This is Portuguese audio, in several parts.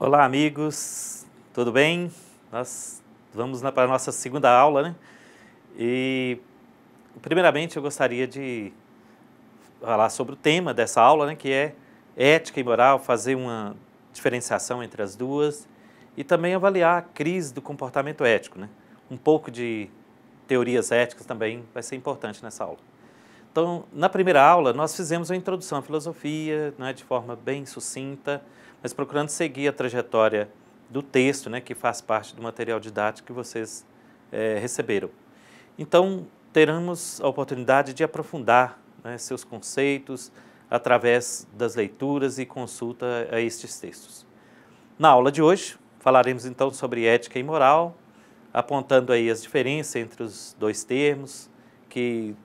Olá, amigos, tudo bem? Nós vamos para a nossa segunda aula, né? E, primeiramente, eu gostaria de falar sobre o tema dessa aula, né? Que é ética e moral, fazer uma diferenciação entre as duas e também avaliar a crise do comportamento ético, né? Um pouco de teorias éticas também vai ser importante nessa aula. Então, na primeira aula, nós fizemos uma introdução à filosofia, né, de forma bem sucinta, mas procurando seguir a trajetória do texto, né, que faz parte do material didático que vocês receberam. Então, teremos a oportunidade de aprofundar, né, seus conceitos através das leituras e consulta a estes textos. Na aula de hoje, falaremos então sobre ética e moral, apontando aí as diferenças entre os dois termos, que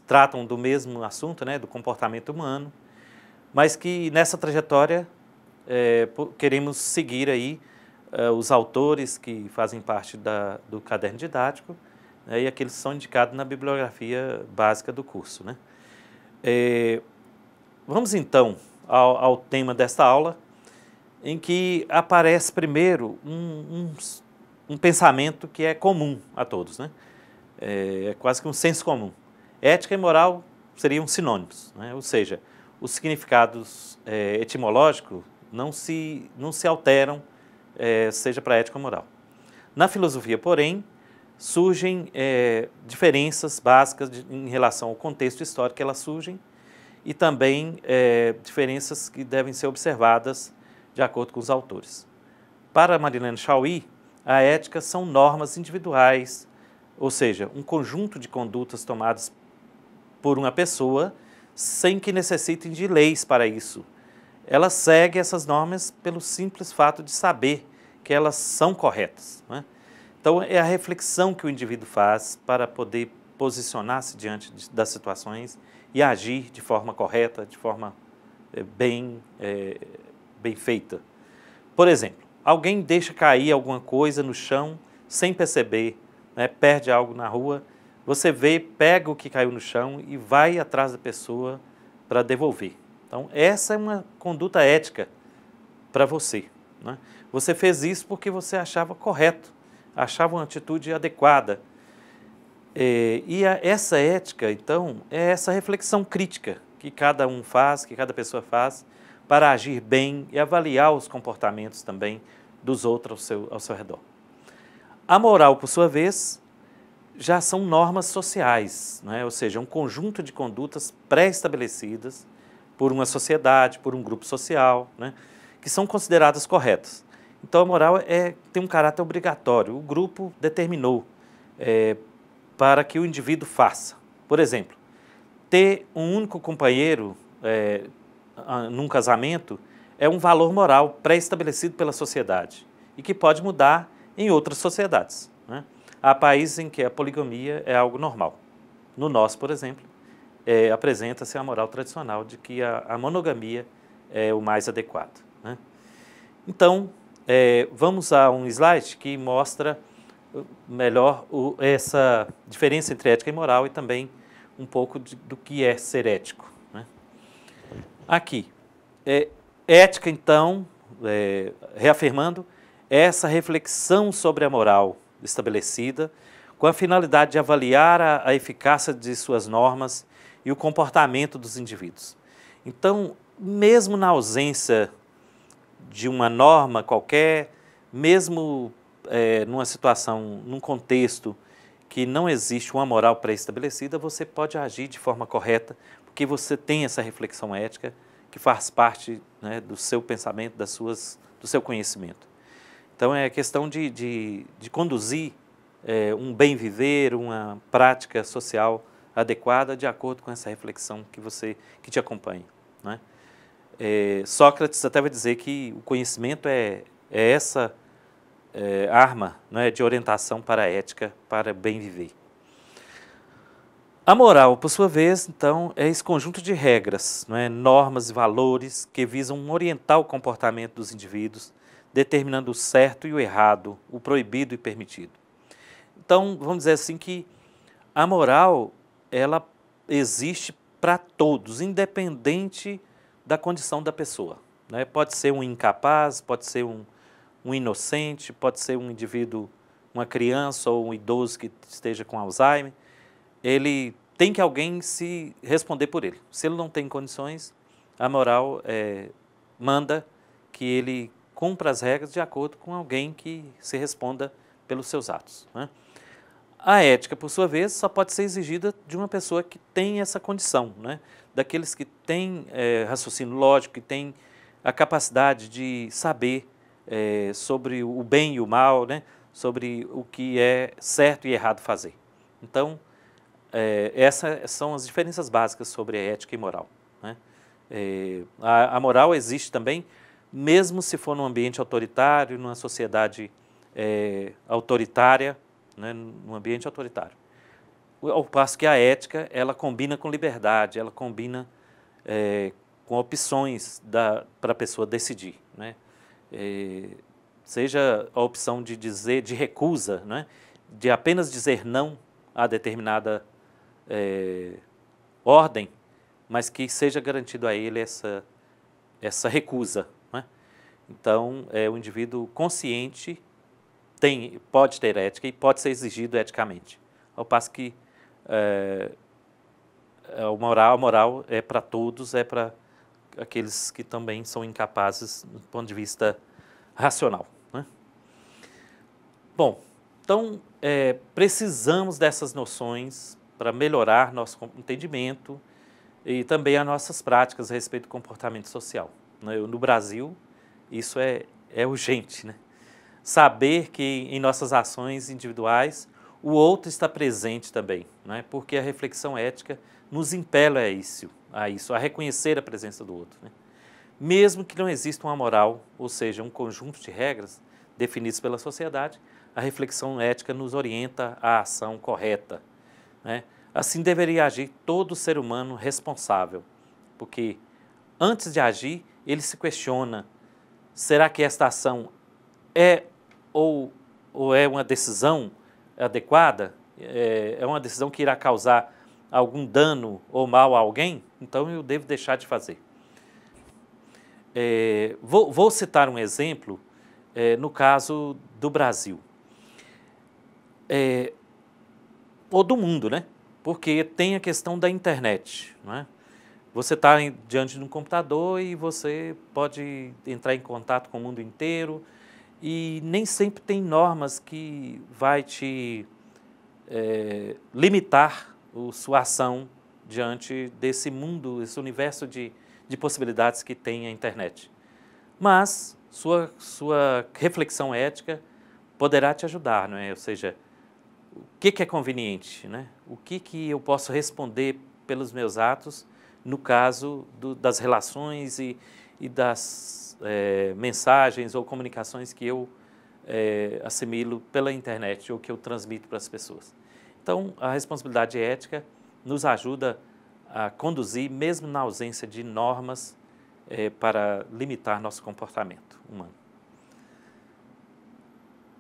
tratam do mesmo assunto, né, do comportamento humano, mas que nessa trajetória queremos seguir aí os autores que fazem parte do caderno didático, né, e aqueles que são indicados na bibliografia básica do curso, né. Vamos então ao tema desta aula, em que aparece primeiro um pensamento que é comum a todos, né, é quase que um senso comum. Ética e moral seriam sinônimos, né? Ou seja, os significados etimológicos não se alteram, seja para ética ou moral. Na filosofia, porém, surgem diferenças básicas em relação ao contexto histórico que elas surgem e também diferenças que devem ser observadas de acordo com os autores. Para Marilene Chauí, a ética são normas individuais, ou seja, um conjunto de condutas tomadas por uma pessoa sem que necessitem de leis para isso. Ela segue essas normas pelo simples fato de saber que elas são corretas, né? Então, é a reflexão que o indivíduo faz para poder posicionar-se diante das situações e agir de forma correta, de forma bem feita. Por exemplo, alguém deixa cair alguma coisa no chão sem perceber, né, perde algo na rua, você vê, pega o que caiu no chão e vai atrás da pessoa para devolver. Então, essa é uma conduta ética para você, né? Você fez isso porque você achava correto, achava uma atitude adequada. Essa ética, então, é essa reflexão crítica que cada um faz, que cada pessoa faz, para agir bem e avaliar os comportamentos também dos outros ao seu redor. A moral, por sua vez, já são normas sociais, né? Ou seja, um conjunto de condutas pré-estabelecidas por uma sociedade, por um grupo social, né, que são consideradas corretas. Então, a moral tem um caráter obrigatório. O grupo determinou para que o indivíduo faça. Por exemplo, ter um único companheiro num casamento é um valor moral pré-estabelecido pela sociedade e que pode mudar em outras sociedades, né? Há países em que a poligamia é algo normal. No nosso, por exemplo, apresenta-se a moral tradicional de que a monogamia é o mais adequado, né? Então, vamos a um slide que mostra melhor essa diferença entre ética e moral e também um pouco do que é ser ético, né? Aqui, ética, então, reafirmando, essa reflexão sobre a moral estabelecida, com a finalidade de avaliar a eficácia de suas normas e o comportamento dos indivíduos. Então, mesmo na ausência de uma norma qualquer, mesmo numa situação, num contexto que não existe uma moral pré-estabelecida, você pode agir de forma correta, porque você tem essa reflexão ética que faz parte, né, do seu pensamento, do seu conhecimento. Então, é questão de conduzir um bem viver, uma prática social adequada de acordo com essa reflexão que te acompanha, né? Sócrates até vai dizer que o conhecimento é essa arma, né, de orientação para a ética, para bem viver. A moral, por sua vez, então, é esse conjunto de regras, né, normas e valores que visam orientar o comportamento dos indivíduos, determinando o certo e o errado, o proibido e permitido. Então, vamos dizer assim que a moral, ela existe para todos, independente da condição da pessoa, né? Pode ser um incapaz, pode ser um inocente, pode ser um indivíduo, uma criança ou um idoso que esteja com Alzheimer, ele tem que alguém se responder por ele. Se ele não tem condições, a moral manda que ele cumpra as regras de acordo com alguém que se responda pelos seus atos, né? A ética, por sua vez, só pode ser exigida de uma pessoa que tem essa condição, né? Daqueles que têm raciocínio lógico, que têm a capacidade de saber sobre o bem e o mal, né? Sobre o que é certo e errado fazer. Então, essas são as diferenças básicas sobre a ética e moral, né? A moral existe também, mesmo se for num ambiente autoritário, numa sociedade autoritária, né, num ambiente autoritário. Ao passo que a ética, ela combina com liberdade, ela combina com opções para a pessoa decidir, né? Seja a opção de dizer, de recusa, né, de apenas dizer não a determinada ordem, mas que seja garantido a ele essa recusa, né? Então, o indivíduo consciente pode ter ética e pode ser exigido eticamente. Ao passo que a moral é para todos, é para aqueles que também são incapazes do ponto de vista racional, né? Bom, então precisamos dessas noções para melhorar nosso entendimento e também as nossas práticas a respeito do comportamento social, né? No Brasil, isso é urgente, né? Saber que em nossas ações individuais o outro está presente também, né? Porque a reflexão ética nos impele a reconhecer a presença do outro, né? Mesmo que não exista uma moral, ou seja, um conjunto de regras definidas pela sociedade, a reflexão ética nos orienta à ação correta, né? Assim deveria agir todo ser humano responsável, porque antes de agir, ele se questiona: será que esta ação é ou é uma decisão adequada? É uma decisão que irá causar algum dano ou mal a alguém? Então eu devo deixar de fazer. Vou citar um exemplo no caso do Brasil. Ou do mundo, né? Porque tem a questão da internet, não é? Você está diante de um computador e você pode entrar em contato com o mundo inteiro e nem sempre tem normas que vai te limitar a sua ação diante desse mundo, esse universo de possibilidades que tem a internet. Mas sua reflexão ética poderá te ajudar, não é? Ou seja, o que é conveniente, né? O que eu posso responder pelos meus atos no caso das relações e das mensagens ou comunicações que eu assimilo pela internet ou que eu transmito para as pessoas. Então, a responsabilidade ética nos ajuda a conduzir, mesmo na ausência de normas, para limitar nosso comportamento humano.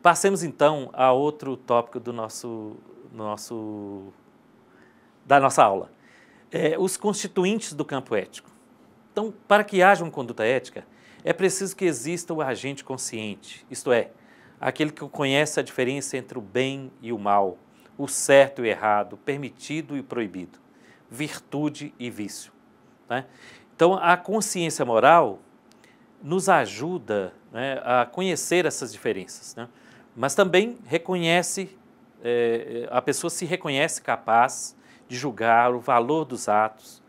Passemos então a outro tópico da nossa aula. Os constituintes do campo ético. Então, para que haja uma conduta ética, é preciso que exista o agente consciente, isto é, aquele que conhece a diferença entre o bem e o mal, o certo e o errado, o permitido e o proibido, virtude e vício, né? Então, a consciência moral nos ajuda, né, a conhecer essas diferenças, né? Mas também a pessoa se reconhece capaz de julgar o valor dos atos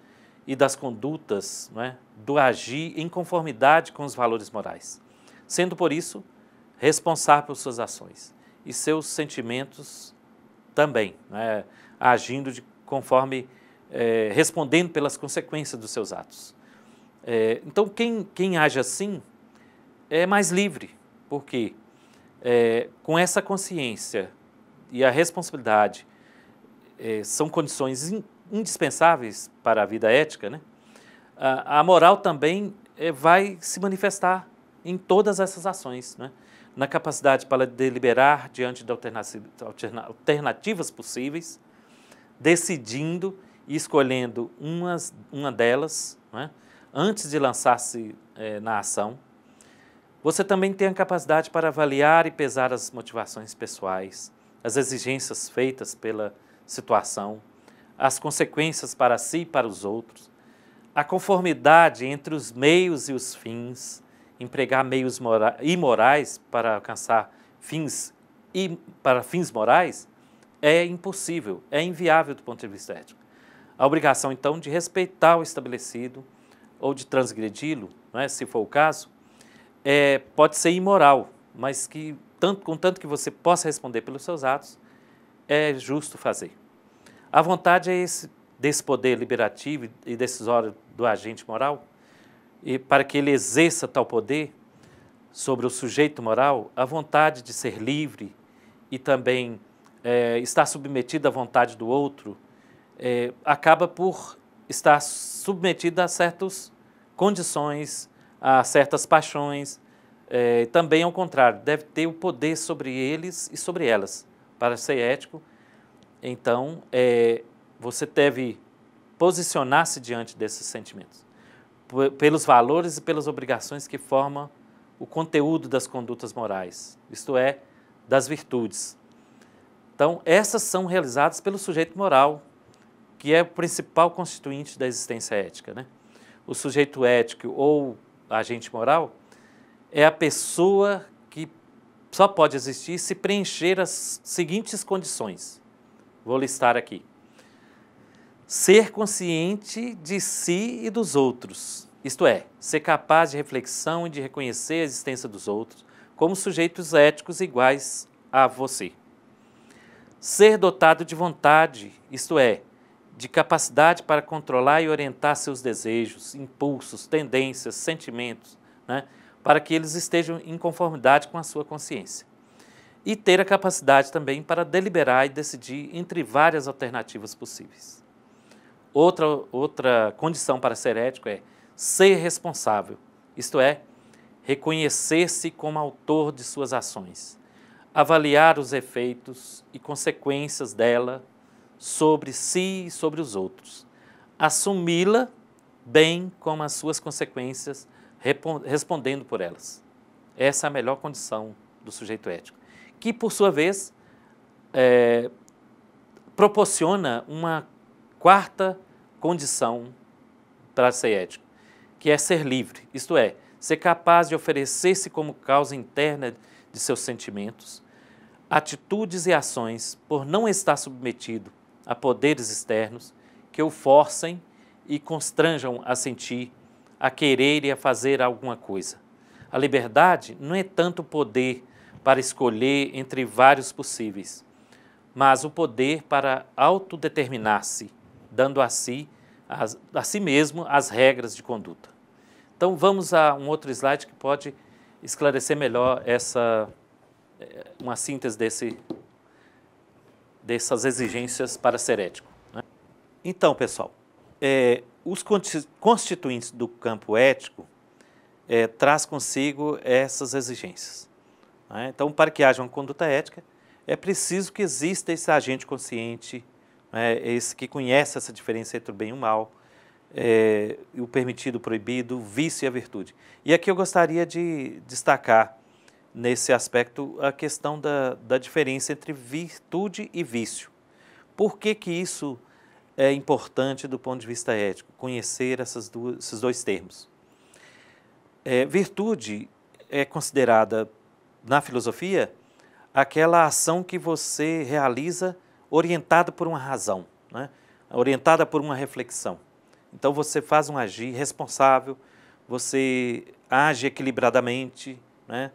e das condutas, né, do agir em conformidade com os valores morais, sendo por isso responsável por suas ações e seus sentimentos também, né, agindo conforme, respondendo pelas consequências dos seus atos. Então, quem age assim é mais livre, porque com essa consciência e a responsabilidade são condições indispensáveis para a vida ética, né? A moral também vai se manifestar em todas essas ações, né? Na capacidade para deliberar diante de alternativas possíveis, decidindo e escolhendo uma delas, né, antes de lançar-se na ação, Você também tem a capacidade para avaliar e pesar as motivações pessoais, as exigências feitas pela situação, as consequências para si e para os outros, a conformidade entre os meios e os fins, empregar meios imorais para alcançar fins morais, é impossível, é inviável do ponto de vista ético. A obrigação, então, de respeitar o estabelecido ou de transgredi-lo, não é, se for o caso, pode ser imoral, mas que, contanto que você possa responder pelos seus atos, é justo fazer. A vontade é desse poder liberativo e decisório do agente moral, e para que ele exerça tal poder sobre o sujeito moral, a vontade de ser livre e também estar submetido à vontade do outro, acaba por estar submetido a certas condições, a certas paixões, também ao contrário, deve ter o poder sobre eles e sobre elas. Para ser ético, então, você deve posicionar-se diante desses sentimentos, pelos valores e pelas obrigações que formam o conteúdo das condutas morais, isto é, das virtudes. Então, essas são realizadas pelo sujeito moral, que é o principal constituinte da existência ética, né? O sujeito ético ou agente moral é a pessoa que só pode existir se preencher as seguintes condições. Vou listar aqui. Ser consciente de si e dos outros, isto é, ser capaz de reflexão e de reconhecer a existência dos outros como sujeitos éticos iguais a você. Ser dotado de vontade, isto é, de capacidade para controlar e orientar seus desejos, impulsos, tendências, sentimentos, né, para que eles estejam em conformidade com a sua consciência. E ter a capacidade também para deliberar e decidir entre várias alternativas possíveis. Outra condição para ser ético é ser responsável, isto é, reconhecer-se como autor de suas ações, avaliar os efeitos e consequências dela sobre si e sobre os outros, assumi-la bem como as suas consequências, respondendo por elas. Essa é a melhor condição do sujeito ético, que, por sua vez, proporciona uma quarta condição para ser ético, que é ser livre, isto é, ser capaz de oferecer-se como causa interna de seus sentimentos, atitudes e ações por não estar submetido a poderes externos que o forcem e constranjam a sentir, a querer e a fazer alguma coisa. A liberdade não é tanto o poder para escolher entre vários possíveis, mas o poder para autodeterminar-se, dando a si mesmo as regras de conduta. Então vamos a um outro slide que pode esclarecer melhor uma síntese dessas exigências para ser ético, né? Então, pessoal, os constituintes do campo ético traz consigo essas exigências, né? Então, para que haja uma conduta ética, é preciso que exista esse agente consciente, né, esse que conhece essa diferença entre o bem e o mal, o permitido, o proibido, o vício e a virtude. E aqui eu gostaria de destacar, nesse aspecto, a questão da diferença entre virtude e vício. Por que que isso é importante do ponto de vista ético, conhecer esses dois termos? Virtude é considerada, na filosofia, aquela ação que você realiza orientada por uma razão, né? Orientada por uma reflexão. Então você faz um agir responsável, você age equilibradamente, né?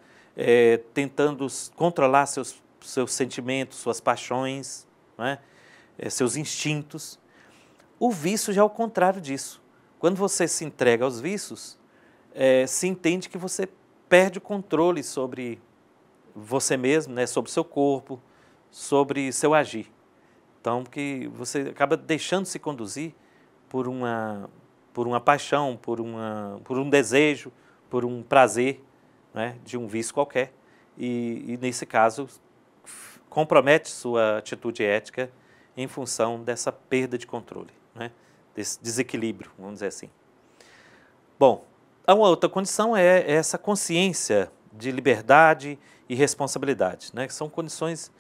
Tentando controlar seus sentimentos, suas paixões, né? Seus instintos. O vício já é o contrário disso. Quando você se entrega aos vícios, se entende que você perde o controle sobre você mesmo, né? Sobre seu corpo, sobre seu agir. Então, que você acaba deixando-se conduzir por uma paixão, por um desejo, por um prazer, né, de um vício qualquer, e nesse caso compromete sua atitude ética em função dessa perda de controle, né, desse desequilíbrio, vamos dizer assim. Bom, A outra condição é essa consciência de liberdade e responsabilidade, né? Que são condições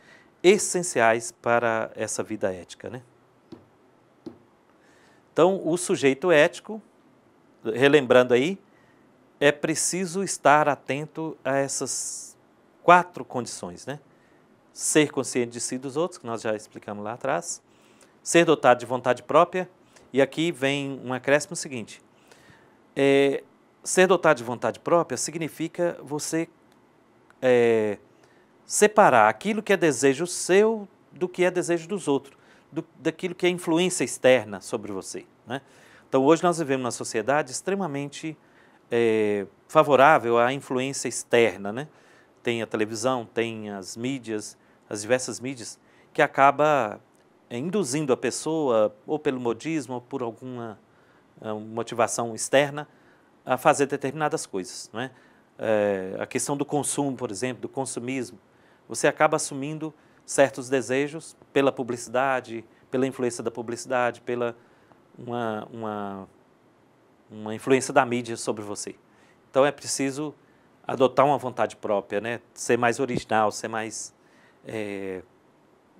essenciais para essa vida ética, né? Então, o sujeito ético, relembrando aí, é preciso estar atento a essas 4 condições, né? Ser consciente de si e dos outros, que nós já explicamos lá atrás, ser dotado de vontade própria, e aqui vem um acréscimo seguinte, ser dotado de vontade própria significa você separar aquilo que é desejo seu do que é desejo dos outros, daquilo que é influência externa sobre você, né? Então, hoje nós vivemos uma sociedade extremamente favorável à influência externa, né? Tem a televisão, tem as mídias, as diversas mídias, que acaba induzindo a pessoa, ou pelo modismo, ou por alguma motivação externa, a fazer determinadas coisas, não é? A questão do consumo, por exemplo, do consumismo, você acaba assumindo certos desejos pela publicidade, pela influência da publicidade, pela uma influência da mídia sobre você. Então é preciso adotar uma vontade própria, né? Ser mais original, ser mais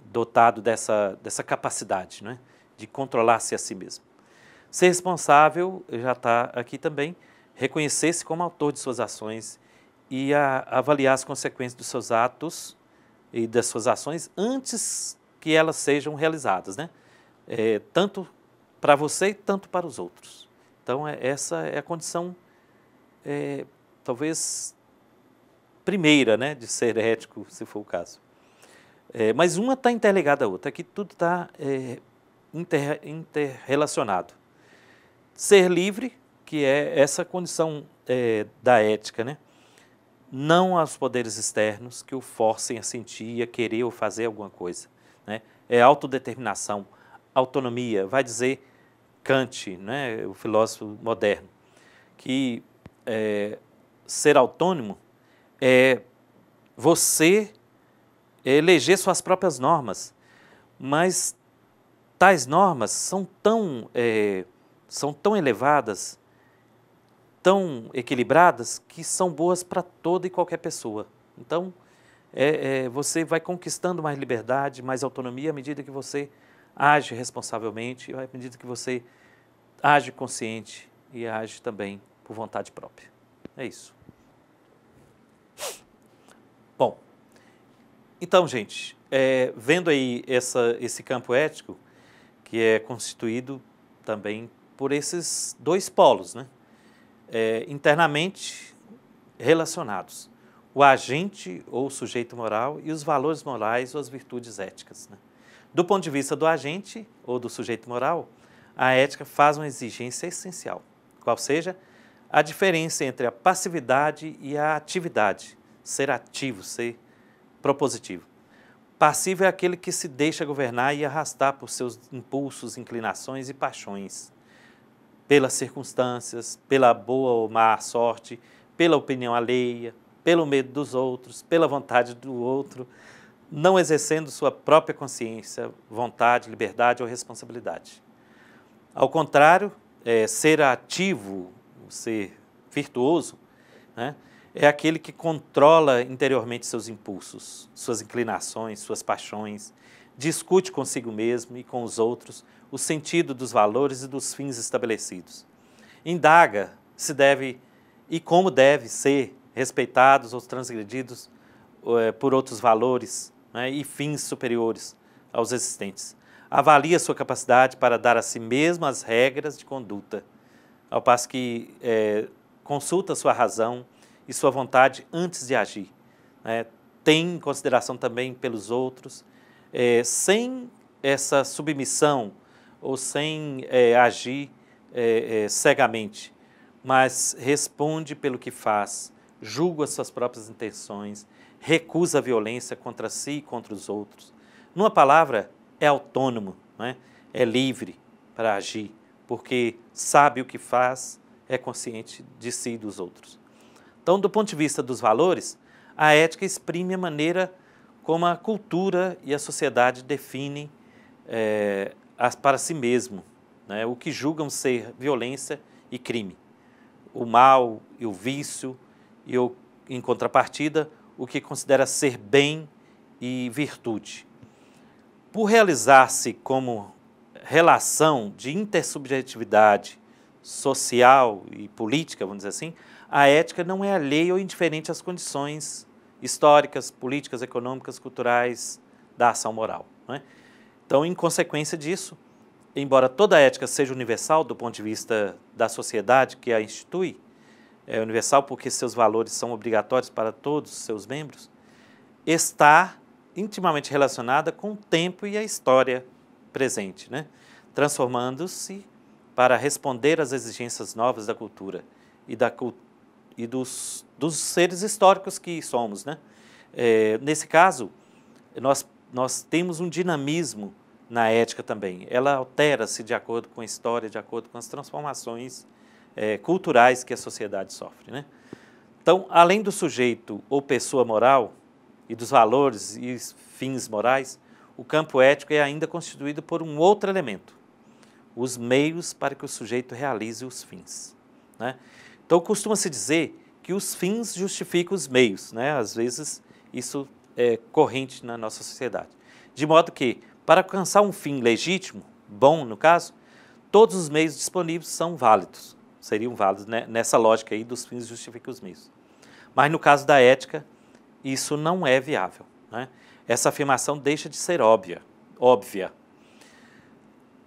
dotado dessa capacidade, né? De controlar-se a si mesmo. Ser responsável, já está aqui também, reconhecer-se como autor de suas ações e avaliar as consequências dos seus atos e das suas ações antes que elas sejam realizadas, né? Tanto para você e tanto para os outros. Então, essa é a condição, talvez, primeira, né, de ser ético, se for o caso. Mas uma está interligada à outra, aqui tudo está interrelacionado. Ser livre, que é essa condição da ética, né? Não aos poderes externos que o forcem a sentir, a querer ou fazer alguma coisa, né? É autodeterminação, autonomia, vai dizer Kant, né, o filósofo moderno, que ser autônomo é você eleger suas próprias normas, mas tais normas são tão elevadas, tão equilibradas, que são boas para toda e qualquer pessoa. Então, você vai conquistando mais liberdade, mais autonomia à medida que você age responsavelmente, à medida que você age consciente e age também por vontade própria. É isso. Bom, então, gente, vendo aí esse campo ético, que é constituído também por esses 2 polos, né? Internamente relacionados. O agente ou sujeito moral e os valores morais ou as virtudes éticas, né? Do ponto de vista do agente ou do sujeito moral, a ética faz uma exigência essencial, qual seja a diferença entre a passividade e a atividade, ser ativo, ser propositivo. Passivo é aquele que se deixa governar e arrastar por seus impulsos, inclinações e paixões, pelas circunstâncias, pela boa ou má sorte, pela opinião alheia, pelo medo dos outros, pela vontade do outro, não exercendo sua própria consciência, vontade, liberdade ou responsabilidade. Ao contrário, ser ativo, ser virtuoso, né, é aquele que controla interiormente seus impulsos, suas inclinações, suas paixões, discute consigo mesmo e com os outros o sentido dos valores e dos fins estabelecidos. Indaga se deve e como deve ser respeitados ou transgredidos por outros valores, né, e fins superiores aos existentes. Avalia sua capacidade para dar a si mesmo as regras de conduta, ao passo que consulta sua razão e sua vontade antes de agir, né? Tem consideração também pelos outros, sem essa submissão ou sem agir cegamente, mas responde pelo que faz, julga as suas próprias intenções, recusa a violência contra si e contra os outros. Numa palavra, é autônomo, né? É livre para agir, porque sabe o que faz, é consciente de si e dos outros. Então, do ponto de vista dos valores, a ética exprime a maneira como a cultura e a sociedade definem para si mesmo, né, o que julgam ser violência e crime. o mal e o vício, e em contrapartida, o que considera ser bem e virtude. Por realizar-se como relação de intersubjetividade social e política, vamos dizer assim, a ética não é alheia ou indiferente às condições históricas, políticas, econômicas, culturais da ação moral, não é? Então, em consequência disso, embora toda a ética seja universal do ponto de vista da sociedade que a institui, é universal porque seus valores são obrigatórios para todos os seus membros, está intimamente relacionada com o tempo e a história presente, né? Transformando-se para responder às exigências novas da cultura e dos seres históricos que somos, né? Nesse caso, nós temos um dinamismo na ética também. Ela altera-se de acordo com a história, de acordo com as transformações culturais que a sociedade sofre, né? Então, além do sujeito ou pessoa moral e dos valores e fins morais, o campo ético é ainda constituído por um outro elemento, os meios para que o sujeito realize os fins, né? Então, costuma-se dizer que os fins justificam os meios, né? Às vezes, isso é corrente na nossa sociedade. De modo que, para alcançar um fim legítimo, bom no caso, todos os meios disponíveis são válidos, seriam válidos, né? Nessa lógica aí dos fins justificam os meios. Mas no caso da ética, isso não é viável, né? Essa afirmação deixa de ser óbvia.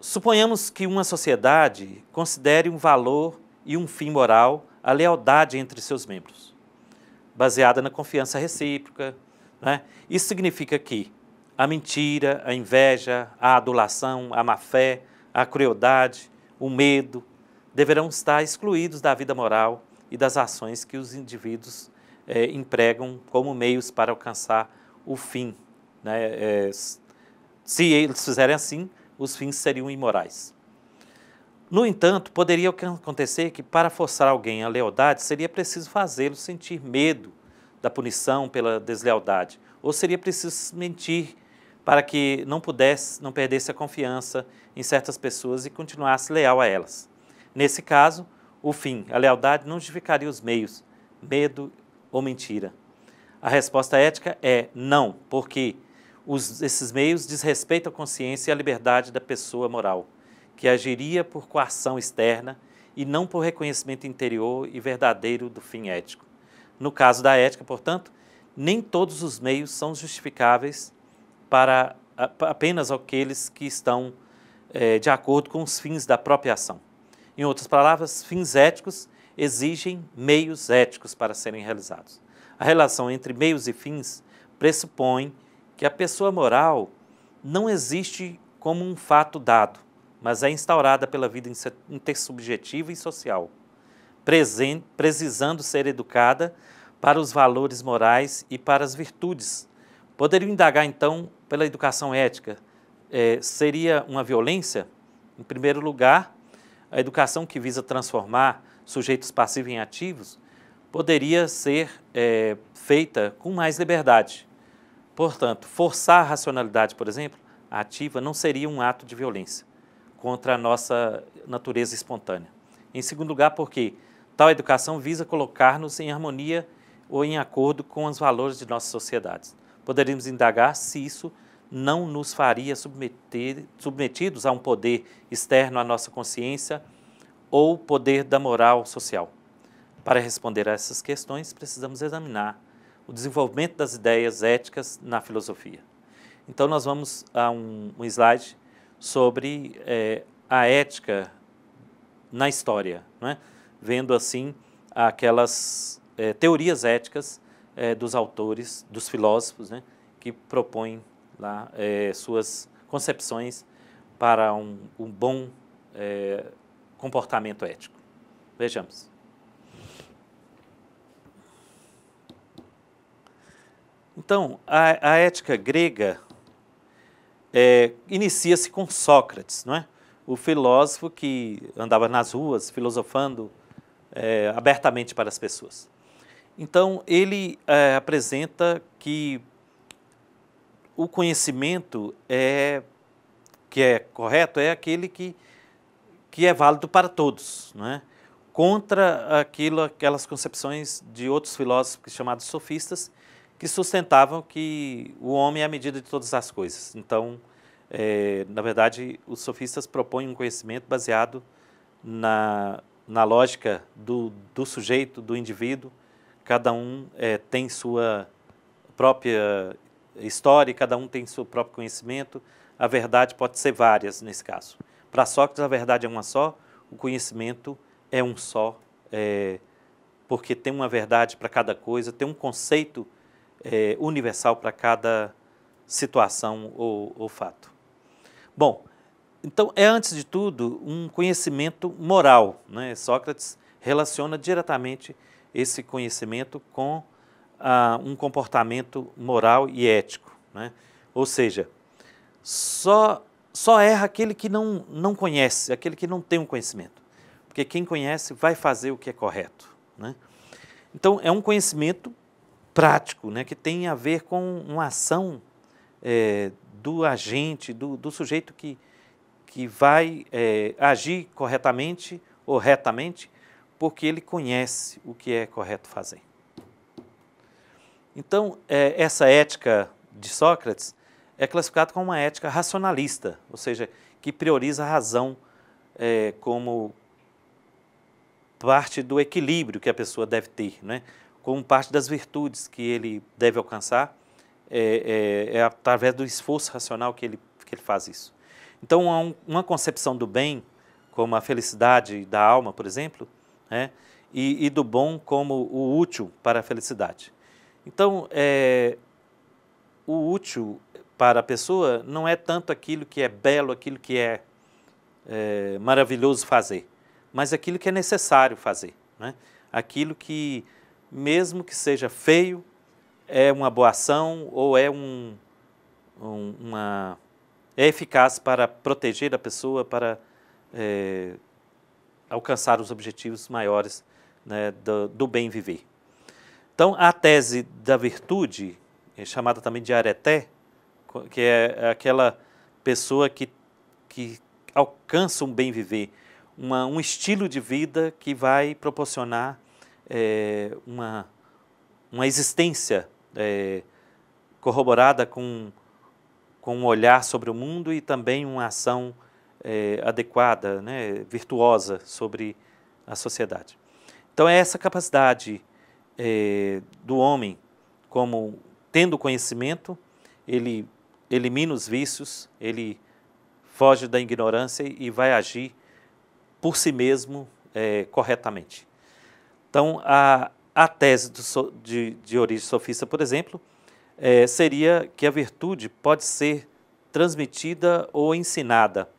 Suponhamos que uma sociedade considere um valor e um fim moral a lealdade entre seus membros, baseada na confiança recíproca, né? Isso significa que a mentira, a inveja, a adulação, a má-fé, a crueldade, o medo deverão estar excluídos da vida moral e das ações que os indivíduos empregam como meios para alcançar o fim, né? Se eles fizerem assim, os fins seriam imorais. No entanto, poderia acontecer que para forçar alguém à lealdade seria preciso fazê-lo sentir medo da punição pela deslealdade, ou seria preciso mentir para que não perdesse a confiança em certas pessoas e continuasse leal a elas. Nesse caso, o fim, a lealdade, não justificaria os meios, medo ou mentira. A resposta ética é não, porque esses meios desrespeitam a consciência e a liberdade da pessoa moral, que agiria por coação externa e não por reconhecimento interior e verdadeiro do fim ético. No caso da ética, portanto, nem todos os meios são justificáveis para apenas aqueles que estão de acordo com os fins da própria ação. Em outras palavras, fins éticos exigem meios éticos para serem realizados. A relação entre meios e fins pressupõe que a pessoa moral não existe como um fato dado, mas é instaurada pela vida intersubjetiva e social, precisando ser educada para os valores morais e para as virtudes. Poderiam indagar, então, pela educação ética, seria uma violência? Em primeiro lugar, a educação que visa transformar sujeitos passivos em ativos poderia ser feita com mais liberdade. Portanto, forçar a racionalidade, por exemplo, ativa, não seria um ato de violência contra a nossa natureza espontânea. Em segundo lugar, porque tal educação visa colocar-nos em harmonia ou em acordo com os valores de nossas sociedades. Poderíamos indagar se isso não nos faria submetidos a um poder externo à nossa consciência ou poder da moral social. Para responder a essas questões, precisamos examinar o desenvolvimento das ideias éticas na filosofia. Então, nós vamos a um slide sobre a ética na história, né? Vendo assim aquelas teorias éticas dos autores, dos filósofos, né? Que propõem lá suas concepções para um bom comportamento ético. Vejamos. Então, a ética grega inicia-se com Sócrates, não é? O filósofo que andava nas ruas filosofando abertamente para as pessoas. Então, ele apresenta que o conhecimento que é correto é aquele que é válido para todos, não é? contra aquelas concepções de outros filósofos chamados sofistas, que sustentavam que o homem é a medida de todas as coisas. Então, na verdade, os sofistas propõem um conhecimento baseado na lógica do sujeito, do indivíduo. Cada um tem sua própria história, cada um tem seu próprio conhecimento. A verdade pode ser várias nesse caso. Para Sócrates, a verdade é uma só, o conhecimento é um só, porque tem uma verdade para cada coisa, tem um conceito universal para cada situação ou fato. Bom, então antes de tudo um conhecimento moral, né? Sócrates relaciona diretamente esse conhecimento com um comportamento moral e ético, né? Ou seja, só erra aquele que não conhece, aquele que não tem um conhecimento. Porque quem conhece vai fazer o que é correto, né? Então, é um conhecimento prático, né, que tem a ver com uma ação do agente, do sujeito que vai agir corretamente ou retamente, porque ele conhece o que é correto fazer. Então, essa ética de Sócrates é classificada como uma ética racionalista, ou seja, que prioriza a razão como parte do equilíbrio que a pessoa deve ter, né? Como parte das virtudes que ele deve alcançar, através do esforço racional que ele faz isso. Então, há uma concepção do bem, como a felicidade da alma, por exemplo, né? E do bom como o útil para a felicidade. Então, o útil para a pessoa não é tanto aquilo que é belo, aquilo que é maravilhoso fazer, mas aquilo que é necessário fazer, né? Aquilo que, mesmo que seja feio, é uma boa ação ou é eficaz para proteger a pessoa, para alcançar os objetivos maiores, né, do bem viver. Então, a tese da virtude, chamada também de areté, que é aquela pessoa que alcança um bem viver, um estilo de vida que vai proporcionar uma existência corroborada com um olhar sobre o mundo e também uma ação adequada, né, virtuosa sobre a sociedade. Então, é essa capacidade do homem, como tendo conhecimento, ele elimina os vícios, ele foge da ignorância e vai agir por si mesmo corretamente. Então, a tese de origem sofista, por exemplo, seria que a virtude pode ser transmitida ou ensinada.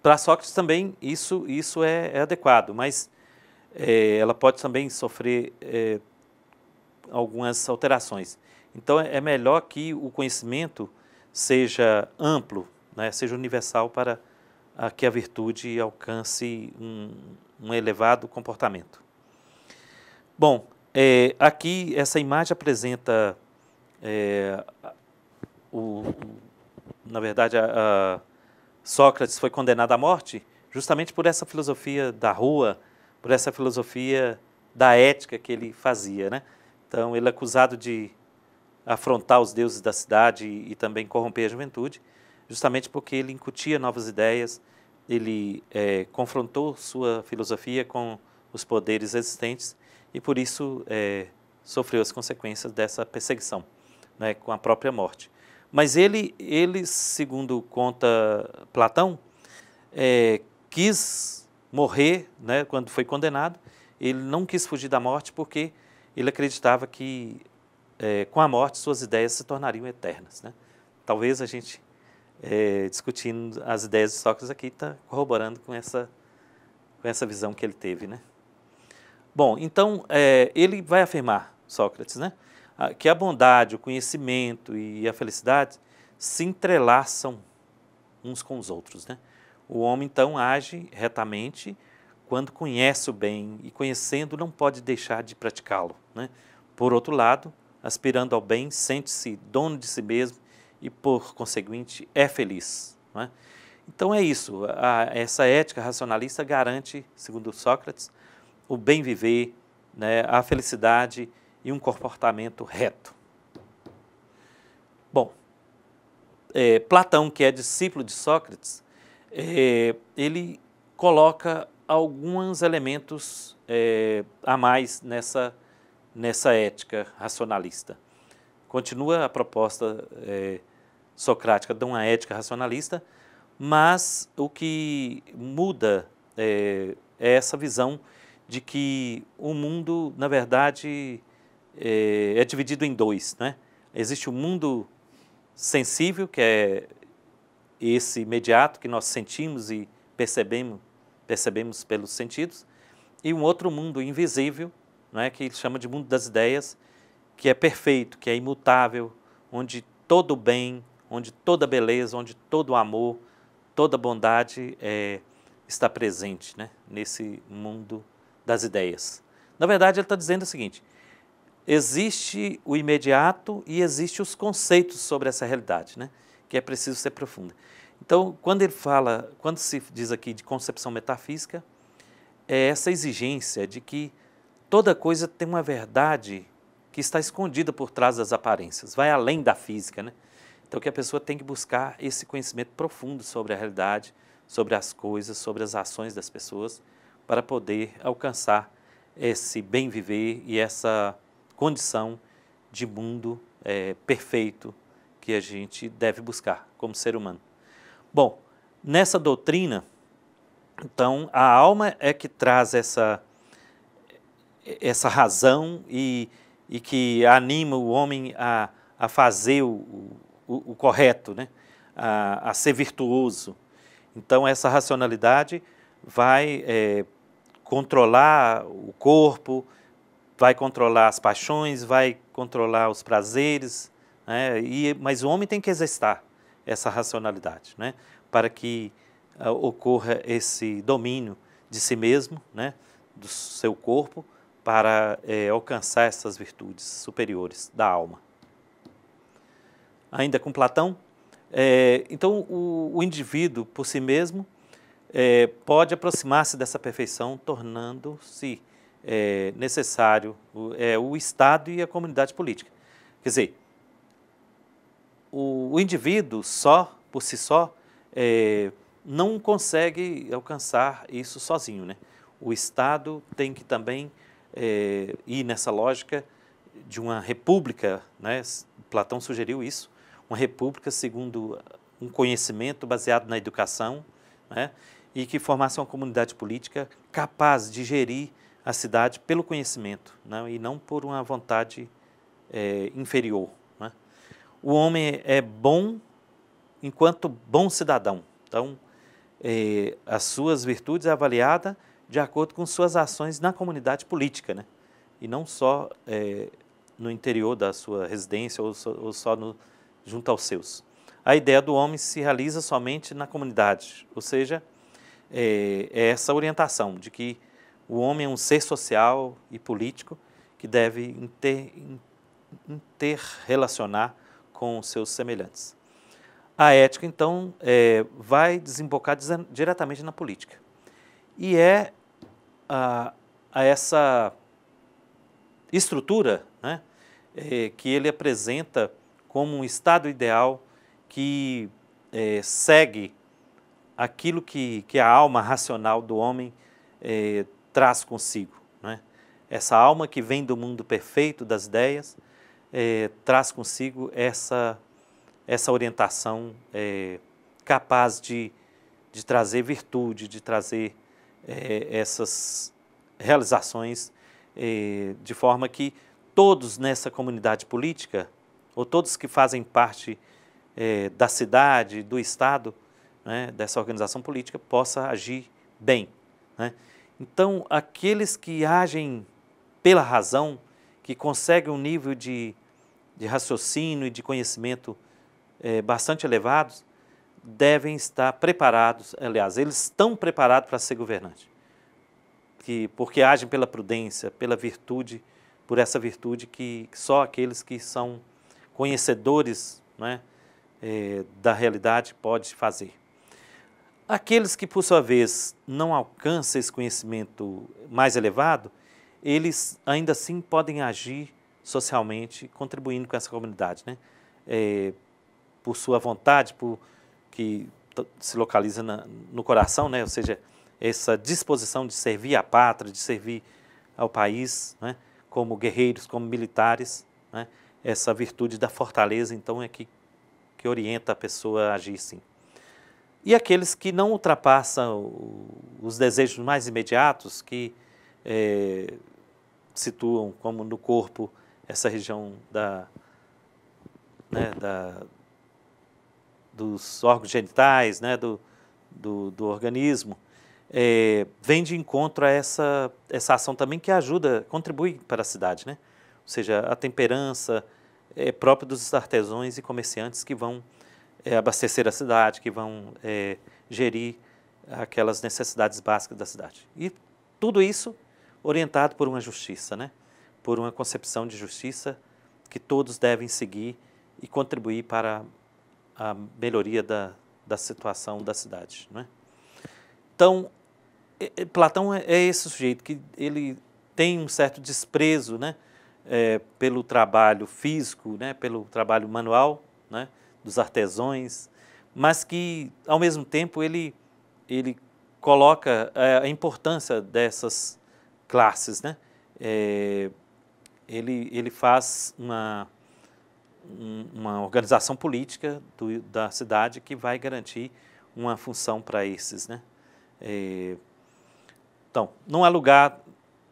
Para Sócrates também isso é adequado, mas ela pode também sofrer algumas alterações. Então, é melhor que o conhecimento seja amplo, né, seja universal para que a virtude alcance um elevado comportamento. Bom, aqui essa imagem apresenta, na verdade, Sócrates foi condenado à morte justamente por essa filosofia da rua, por essa filosofia da ética que ele fazia, né? Então, ele é acusado de afrontar os deuses da cidade e também corromper a juventude, justamente porque ele incutia novas ideias, ele confrontou sua filosofia com os poderes existentes e, por isso, sofreu as consequências dessa perseguição, né, com a própria morte. Mas ele segundo conta Platão, quis morrer, né, quando foi condenado. Ele não quis fugir da morte porque ele acreditava que com a morte suas ideias se tornariam eternas, né? Talvez a gente, discutindo as ideias de Sócrates aqui, está corroborando com essa visão que ele teve, né? Bom, então ele vai afirmar, Sócrates, né, que a bondade, o conhecimento e a felicidade se entrelaçam uns com os outros, né? O homem, então, age retamente quando conhece o bem e, conhecendo, não pode deixar de praticá-lo, né? Por outro lado, aspirando ao bem, sente-se dono de si mesmo e, por conseguinte, é feliz, né? Então é isso, essa ética racionalista garante, segundo Sócrates, o bem viver, né, a felicidade e um comportamento reto. Bom, Platão, que é discípulo de Sócrates, ele coloca alguns elementos a mais nessa ética racionalista. Continua a proposta socrática de uma ética racionalista, mas o que muda é essa visão de que o mundo, na verdade, é dividido em dois, né? Existe o mundo sensível, que é esse imediato que nós sentimos e percebemos pelos sentidos, e um outro mundo invisível, né, que ele chama de mundo das ideias, que é perfeito, que é imutável, onde todo o bem, onde toda a beleza, onde todo o amor, toda a bondade está presente, né, nesse mundo das ideias. Na verdade, ele está dizendo o seguinte: existe o imediato e existe os conceitos sobre essa realidade, né, que é preciso ser profunda. Então, quando se diz aqui de concepção metafísica, é essa exigência de que toda coisa tem uma verdade que está escondida por trás das aparências, vai além da física, né? Então, que a pessoa tem que buscar esse conhecimento profundo sobre a realidade, sobre as coisas, sobre as ações das pessoas, para poder alcançar esse bem viver e essa condição de mundo perfeito que a gente deve buscar como ser humano. Bom, nessa doutrina, então, a alma é que traz essa razão e que anima o homem a fazer o correto, né? A ser virtuoso. Então, essa racionalidade vai controlar o corpo, vai controlar as paixões, vai controlar os prazeres, né? Mas o homem tem que exercitar essa racionalidade, né, para que ocorra esse domínio de si mesmo, né, do seu corpo, para alcançar essas virtudes superiores da alma. Ainda com Platão, então o indivíduo por si mesmo pode aproximar-se dessa perfeição, tornando-se necessário o Estado e a comunidade política. Quer dizer, o indivíduo por si só, não consegue alcançar isso sozinho, né? O Estado tem que também ir nessa lógica de uma república, né? Platão sugeriu isso, uma república segundo um conhecimento baseado na educação, né? E que formasse uma comunidade política capaz de gerir a cidade pelo conhecimento, né? E não por uma vontade inferior. O homem é bom enquanto bom cidadão. Então, as suas virtudes é avaliada de acordo com suas ações na comunidade política, né? E não só no interior da sua residência ou só junto aos seus. A ideia do homem se realiza somente na comunidade, ou seja, é essa orientação de que o homem é um ser social e político que deve interrelacionar com os seus semelhantes. A ética, então, vai desembocar diretamente na política. E a essa estrutura, né, que ele apresenta como um estado ideal que segue aquilo que a alma racional do homem traz consigo, né? Essa alma que vem do mundo perfeito das ideias traz consigo essa orientação capaz de trazer virtude, de trazer essas realizações de forma que todos nessa comunidade política, ou todos que fazem parte da cidade, do Estado, né, dessa organização política, possa agir bem, né? Então, aqueles que agem pela razão, que conseguem um nível de raciocínio e de conhecimento bastante elevados, devem estar preparados, aliás, eles estão preparados para ser governantes, porque agem pela prudência, pela virtude, por essa virtude que só aqueles que são conhecedores, né, da realidade pode fazer. Aqueles que, por sua vez, não alcançam esse conhecimento mais elevado, eles ainda assim podem agir socialmente, contribuindo com essa comunidade, né? Por sua vontade, que se localiza no coração, né? Ou seja, essa disposição de servir à pátria, de servir ao país, né? Como guerreiros, como militares, né? Essa virtude da fortaleza, então, é que orienta a pessoa a agir sim. E aqueles que não ultrapassam os desejos mais imediatos, que situam como no corpo essa região dos órgãos genitais, né, do organismo, vem de encontro a essa ação também que ajuda, contribui para a cidade, né? Ou seja, a temperança própria dos artesãos e comerciantes que vão abastecer a cidade, que vão gerir aquelas necessidades básicas da cidade. E tudo isso orientado por uma justiça, né? Por uma concepção de justiça que todos devem seguir e contribuir para a melhoria da situação da cidade, né? Então, Platão é esse sujeito que ele tem um certo desprezo, né? Pelo trabalho físico, né? Pelo trabalho manual, né? Dos artesãos, mas que, ao mesmo tempo, ele coloca a importância dessas classes, né? Ele faz uma organização política da cidade que vai garantir uma função para esses, né? Então, não há lugar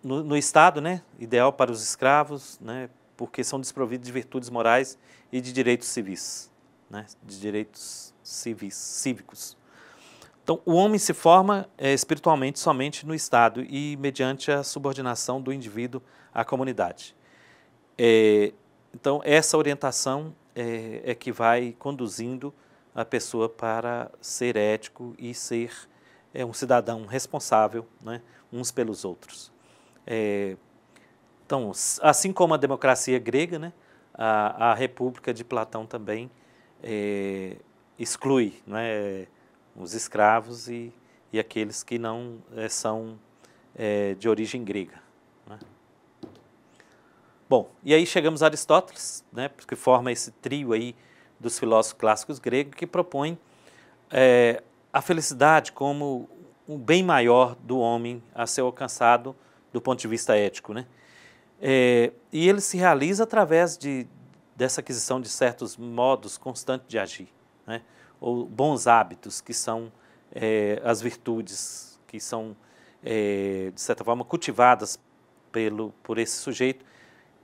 no Estado, né, ideal para os escravos, né, porque são desprovidos de virtudes morais e de direitos civis, né, de direitos cívicos. Então, o homem se forma espiritualmente somente no Estado e mediante a subordinação do indivíduo à comunidade. Então, essa orientação é que vai conduzindo a pessoa para ser ético e ser um cidadão responsável, né, uns pelos outros. Então, assim como a democracia grega, né, a República de Platão também exclui, né, os escravos e aqueles que não são de origem grega, né? Bom, e aí chegamos a Aristóteles, né, que forma esse trio aí dos filósofos clássicos gregos que propõe a felicidade como um bem maior do homem a ser alcançado do ponto de vista ético, né? E ele se realiza através dessa aquisição de certos modos constantes de agir, né? Ou bons hábitos, que são as virtudes que são, de certa forma, cultivadas por esse sujeito,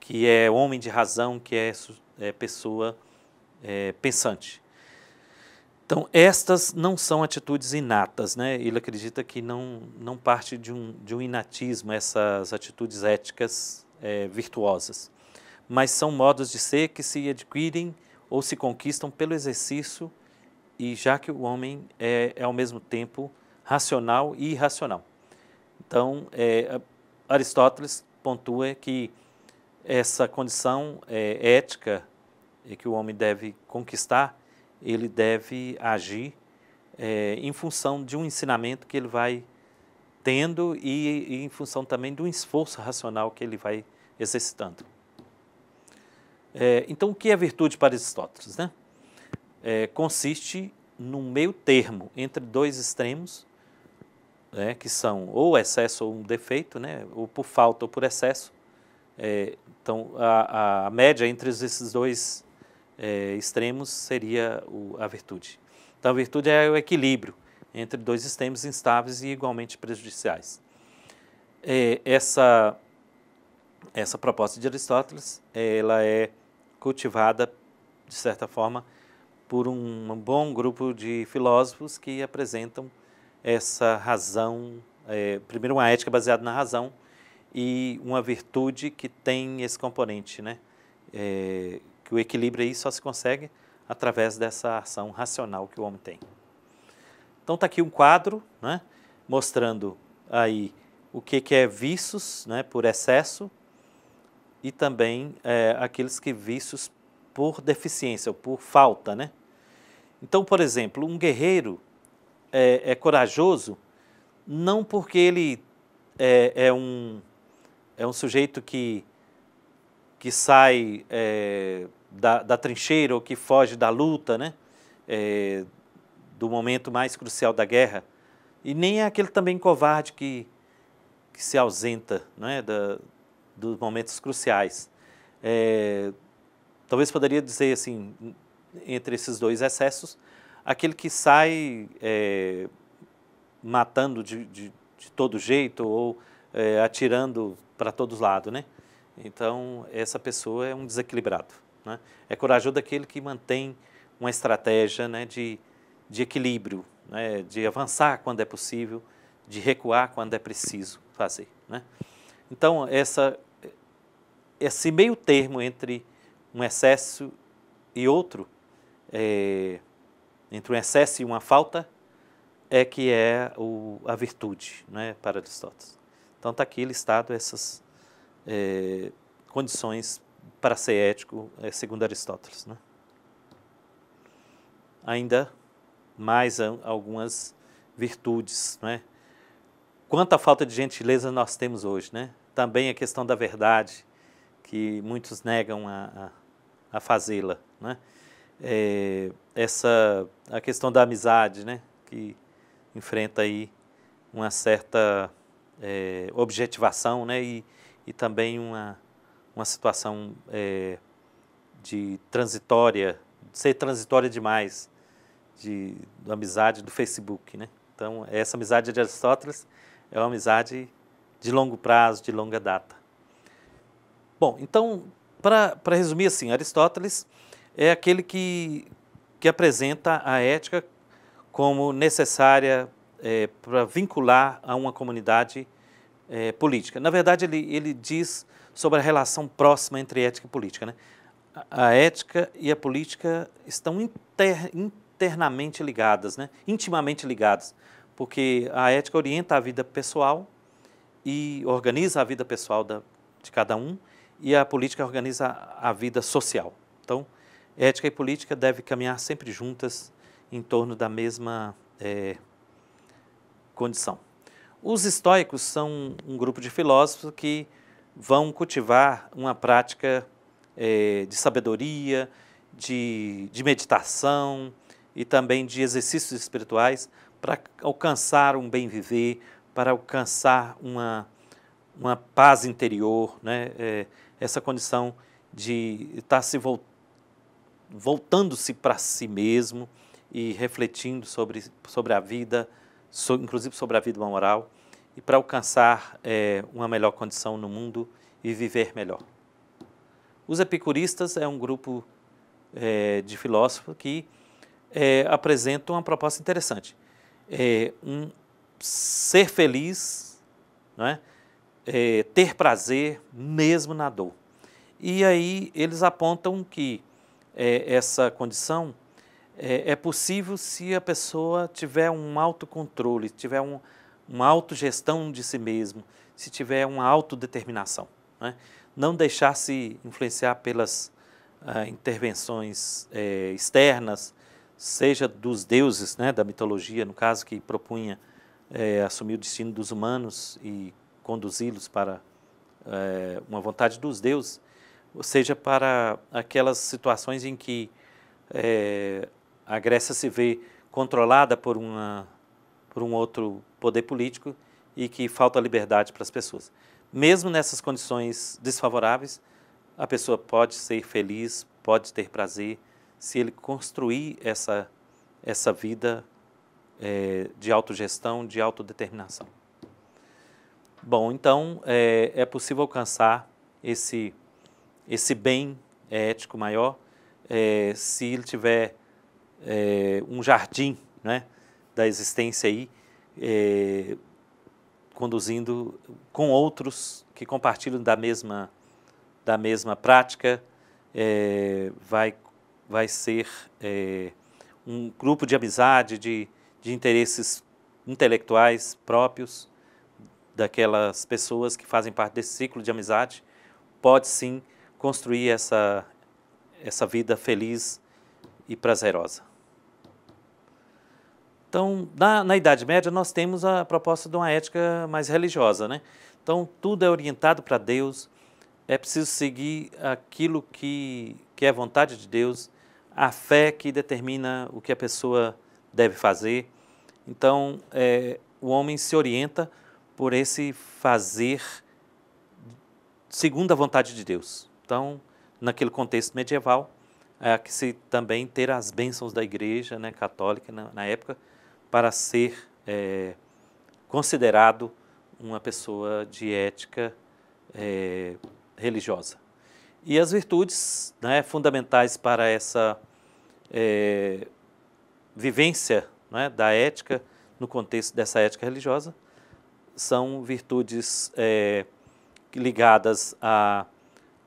que é homem de razão, que é pessoa pensante. Então, estas não são atitudes inatas, né? Ele acredita que não parte de um inatismo essas atitudes éticas virtuosas, mas são modos de ser que se adquirem ou se conquistam pelo exercício, e já que o homem é ao mesmo tempo racional e irracional. Então, Aristóteles pontua que essa condição ética que o homem deve conquistar, ele deve agir em função de um ensinamento que ele vai tendo e em função também de um esforço racional que ele vai exercitando. Então, o que é virtude para Aristóteles, né? Consiste num meio termo entre dois extremos, né, que são ou excesso ou um defeito, né, ou por falta ou por excesso. Então, a média entre esses dois extremos seria a virtude. Então, a virtude é o equilíbrio entre dois extremos instáveis e igualmente prejudiciais. Essa proposta de Aristóteles, ela é cultivada, de certa forma, por um bom grupo de filósofos que apresentam essa razão, primeiro uma ética baseada na razão e uma virtude que tem esse componente, né? Que o equilíbrio aí só se consegue através dessa ação racional que o homem tem. Então está aqui um quadro, né, mostrando aí o que é vícios, né, por excesso e também aqueles que vícios por deficiência ou por falta, né? Então, por exemplo, um guerreiro é corajoso não porque ele é um sujeito que sai da trincheira ou que foge da luta, né? Do momento mais crucial da guerra, e nem é aquele também covarde que se ausenta, né, dos momentos cruciais. Talvez poderia dizer assim, entre esses dois excessos, aquele que sai matando de todo jeito ou atirando para todos os lados, né? Então, essa pessoa é um desequilibrado, né? É corajoso daquele que mantém uma estratégia, né, de equilíbrio, né, de avançar quando é possível, de recuar quando é preciso fazer, né? Então, esse meio termo entre um excesso e outro, entre um excesso e uma falta, que é a virtude, né, para Aristóteles. Então, está aqui listado essas condições para ser ético, segundo Aristóteles, né? Ainda mais algumas virtudes, né? Quanta falta de gentileza nós temos hoje, né? Também a questão da verdade, que muitos negam a fazê-la, né? A questão da amizade, né? Que enfrenta aí uma certa objetivação, né? E também uma situação de transitória, de ser transitória demais, da amizade do Facebook, né? Então, essa amizade de Aristóteles é uma amizade de longo prazo, de longa data. Bom, então, para resumir assim, Aristóteles é aquele que apresenta a ética como necessária para vincular a uma comunidade política. Na verdade, ele diz sobre a relação próxima entre ética e política, né? A ética e a política estão internamente ligadas, né? Intimamente ligadas, porque a ética orienta a vida pessoal e organiza a vida pessoal de cada um, e a política organiza a vida social. Então, ética e política devem caminhar sempre juntas em torno da mesma condição. Os estoicos são um grupo de filósofos que vão cultivar uma prática de sabedoria, de meditação e também de exercícios espirituais para alcançar um bem viver, para alcançar uma paz interior, né? Essa condição de estar voltando-se para si mesmo e refletindo sobre a vida, inclusive sobre a vida moral, e para alcançar uma melhor condição no mundo e viver melhor. Os epicuristas é um grupo de filósofos que apresentam uma proposta interessante. Ser feliz, não é? Ter prazer mesmo na dor. E aí eles apontam que essa condição é possível se a pessoa tiver um autocontrole, tiver uma autogestão de si mesmo, se tiver uma autodeterminação, né? Não deixar-se influenciar pelas intervenções externas, seja dos deuses, né, da mitologia, no caso, que propunha assumir o destino dos humanos e conduzi-los para uma vontade dos deuses, ou seja, para aquelas situações em que a Grécia se vê controlada por um outro poder político e que falta liberdade para as pessoas. Mesmo nessas condições desfavoráveis, a pessoa pode ser feliz, pode ter prazer, se ele construir essa vida de autogestão, de autodeterminação. Bom, então é possível alcançar esse bem ético maior se ele tiver um jardim, né, da existência aí, conduzindo com outros que compartilham da mesma prática, vai ser um grupo de amizade, de interesses intelectuais próprios daquelas pessoas que fazem parte desse ciclo de amizade, pode sim construir essa vida feliz e prazerosa. Então, na Idade Média, nós temos a proposta de uma ética mais religiosa, né? Então, tudo é orientado para Deus, é preciso seguir aquilo que é vontade de Deus, a fé que determina o que a pessoa deve fazer. Então, o homem se orienta por esse fazer segundo a vontade de Deus. Então, naquele contexto medieval, que se também ter as bênçãos da igreja, né, católica na época, para ser considerado uma pessoa de ética religiosa. E as virtudes, né, fundamentais para essa vivência, né, da ética, no contexto dessa ética religiosa, são virtudes ligadas à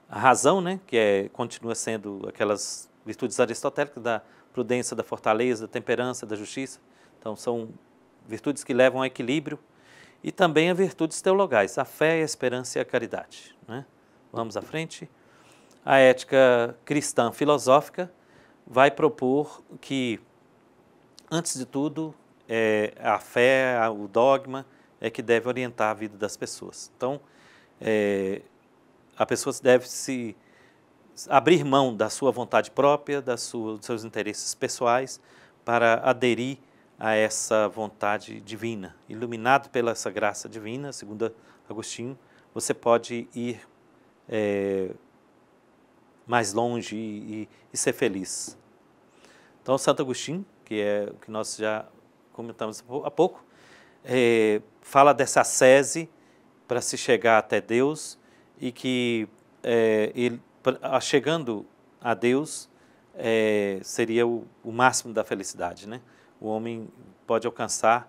razão, né, que continua sendo aquelas virtudes aristotélicas da prudência, da fortaleza, da temperança, da justiça. Então, são virtudes que levam ao equilíbrio, e também as virtudes teologais, a fé, a esperança e a caridade, né? Vamos à frente. A ética cristã filosófica vai propor que, antes de tudo, a fé, o dogma, é que deve orientar a vida das pessoas. Então, a pessoa deve se abrir mão da sua vontade própria, dos seus interesses pessoais, para aderir a essa vontade divina. Iluminado pela essa graça divina, segundo Agostinho, você pode ir mais longe e ser feliz. Então, Santo Agostinho, que é o que nós já comentamos há pouco, fala dessa ascese para se chegar até Deus, e que chegando a Deus seria o máximo da felicidade, né? O homem pode alcançar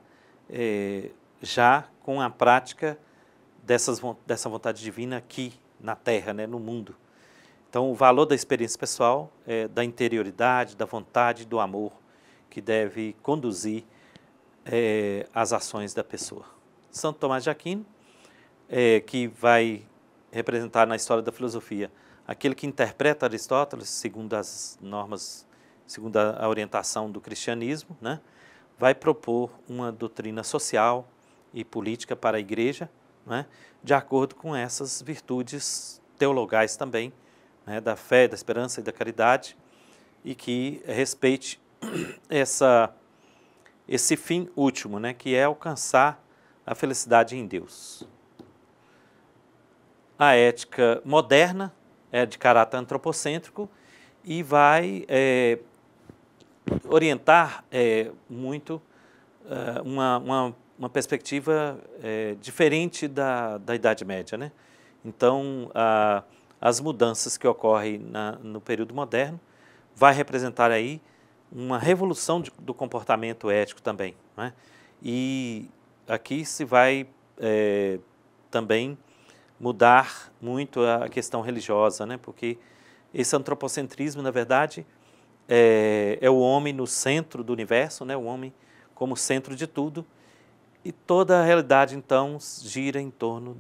já com a prática dessa vontade divina aqui na Terra, né, no mundo. Então, o valor da experiência pessoal, da interioridade, da vontade, do amor, que deve conduzir as ações da pessoa. Santo Tomás de Aquino, que vai representar na história da filosofia aquele que interpreta Aristóteles segundo as normas, segundo a orientação do cristianismo, né, vai propor uma doutrina social e política para a igreja, né, de acordo com essas virtudes teologais também, né, da fé, da esperança e da caridade, e que respeite esse fim último, né, que é alcançar a felicidade em Deus. A ética moderna é de caráter antropocêntrico e vai orientar muito uma perspectiva diferente da Idade Média, né? Então, as mudanças que ocorrem no período moderno vai representar aí uma revolução do comportamento ético também, né? E aqui se vai também mudar muito a questão religiosa, né? Porque esse antropocentrismo, na verdade, é o homem no centro do universo, né? O homem como centro de tudo, e toda a realidade, então, gira em torno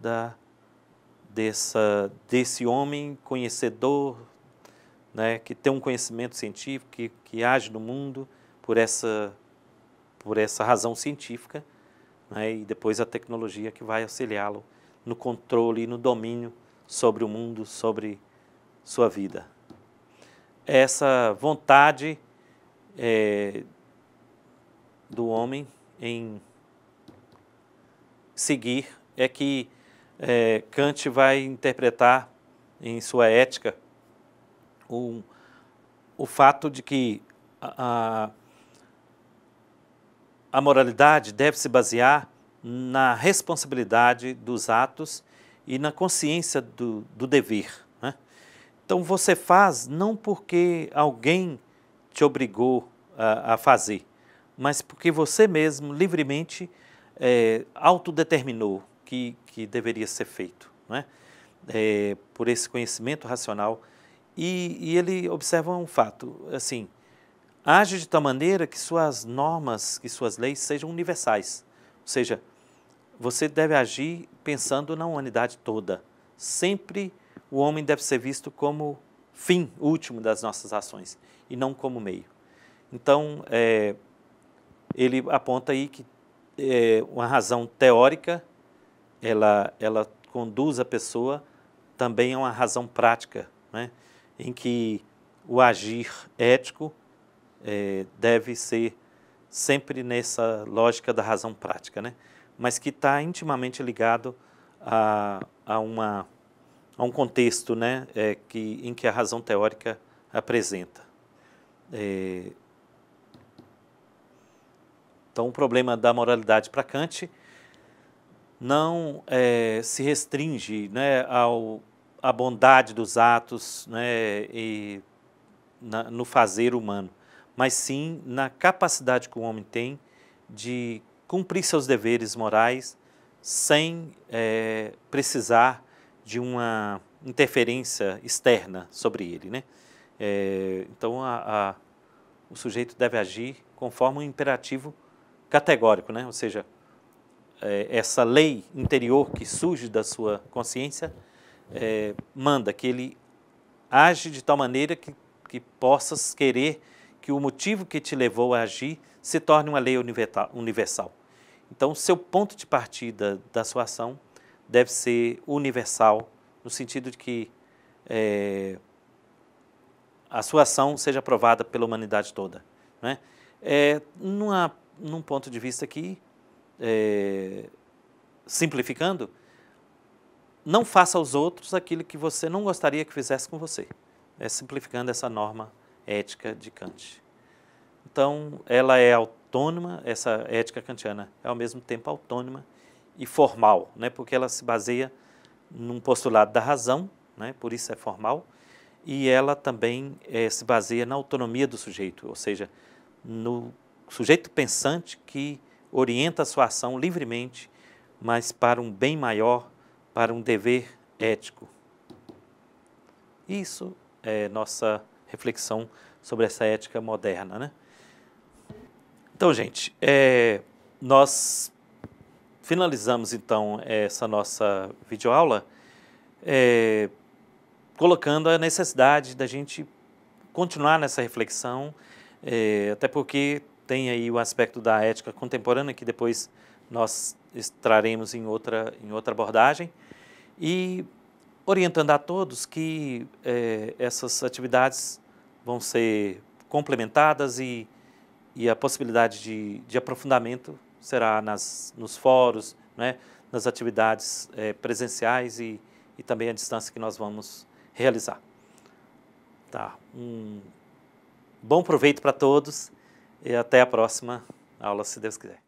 desse homem conhecedor, né? Que tem um conhecimento científico, que age no mundo por essa razão científica, né? E depois a tecnologia que vai auxiliá-lo no controle e no domínio sobre o mundo, sobre sua vida. Essa vontade do homem em seguir é que Kant vai interpretar em sua ética o fato de que a moralidade deve se basear na responsabilidade dos atos e na consciência do dever, né? Então, você faz não porque alguém te obrigou a fazer, mas porque você mesmo, livremente, autodeterminou que deveria ser feito, né? Por esse conhecimento racional. E ele observa um fato, assim, age de tal maneira que suas normas, que suas leis sejam universais. Ou seja, você deve agir pensando na humanidade toda. Sempre o homem deve ser visto como fim último das nossas ações e não como meio. Então, ele aponta aí que uma razão teórica, ela conduz a pessoa também a uma razão prática, né? Em que o agir ético deve ser sempre nessa lógica da razão prática, né? Mas que está intimamente ligado a um contexto, né? Em que a razão teórica apresenta. Então, o problema da moralidade para Kant não se restringe, né, à bondade dos atos, né, e no fazer humano, mas sim na capacidade que o homem tem de cumprir seus deveres morais sem precisar de uma interferência externa sobre ele, né? Então, o sujeito deve agir conforme um imperativo categórico, né? Ou seja, essa lei interior que surge da sua consciência manda que ele age de tal maneira que possas querer que o motivo que te levou a agir se torne uma lei universal. Então, seu ponto de partida da sua ação deve ser universal, no sentido de que a sua ação seja aprovada pela humanidade toda, né? Num ponto de vista aqui, simplificando, não faça aos outros aquilo que você não gostaria que fizesse com você. Simplificando essa norma ética de Kant. Então, ela é autônoma, essa ética kantiana é ao mesmo tempo autônoma e formal, né? Porque ela se baseia num postulado da razão, né? Por isso é formal, e ela também se baseia na autonomia do sujeito, ou seja, no sujeito pensante que orienta a sua ação livremente, mas para um bem maior, para um dever ético. Isso é nossa reflexão sobre essa ética moderna, né? Então, gente, nós finalizamos então essa nossa videoaula colocando a necessidade da gente continuar nessa reflexão, até porque tem aí o aspecto da ética contemporânea, que depois nós traremos em outra abordagem, e orientando a todos que essas atividades vão ser complementadas e a possibilidade de aprofundamento será nos fóruns, né, nas atividades presenciais e também à distância que nós vamos realizar. Tá. Um bom proveito para todos e até a próxima aula, se Deus quiser.